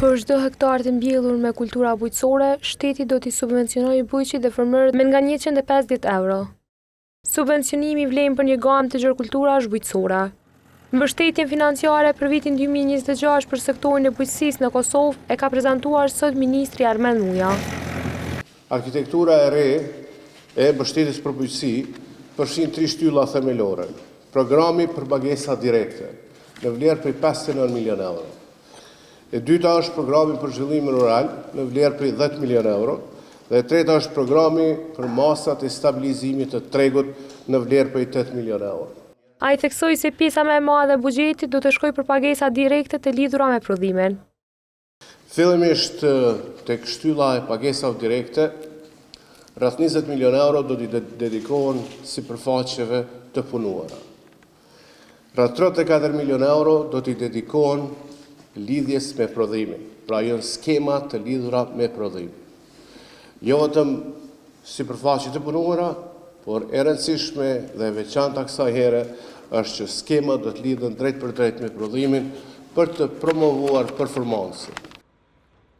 Për çdo hektar të mbjellur me kultura bujqësore, shteti do t'i subvencionojë bujqit dhe frymërët me nga 150 euro. Subvencionimi vlen për një gamë të gjërkulturash bujqësore. Mbështetjen financiare për vitin 2026 për sektorin e bujqësisë në Kosovë e ka prezantuar sot ministri Armend Muja. Arkitektura e re e mbështetjes për bujqësi përfshin 3 shtylla themelore. Programi për pagesa direkte në vlerë prej 59 milion euro. E dyta është programi për zhvillim rural në vlerë prej 10 milion euro dhe e treta është programi për masat e stabilizimit të tregut në vlerë prej 8 milion euro. Ai theksoi se pjesa më e madhe e buxhetit do të shkojë për pagesa direkte të lidhura me prodhimin. Fillimisht tek shtylla e pagesave direkte, rreth 20 milion euro do t'i dedikohen sipërfaqeve të punuara. Rreth 34 milion euro do t'i dedikohen lidhjes me prodhimin, pra janë skema të lidhura me prodhimin. Jo vetëm sipërfaqe të punuara, por e rëndësishme dhe e veçanta kësaj here është që skema do të lidhen drejt për drejt me prodhimin për të promovuar performancën.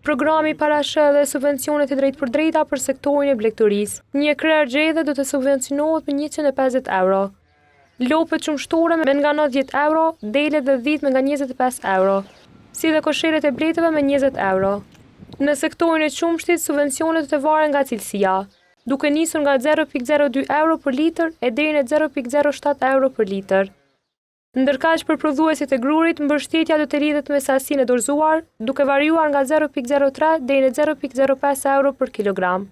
Programi parashë dhe subvencionet e drejt për drejta për sektorin e blegturisë. Një krerë gjedhe do të subvencionohet me 150 euro. Lopët qumshtore me nga 90 euro, delet dhe dhit me nga 25 euro. Si dhe koshelet e bletëve me 20 euro. Në sektorin e qumshtit, subvencionet të varen nga cilësia, duke nisur nga 0,02 euro për litër e deri në 0,07 euro për litër. Ndërkaq për prodhuesit e grurit, mbështetja do të lidhet me sasinë e dorëzuar, duke variuar nga 0,03 deri në 0,05 euro për kilogram.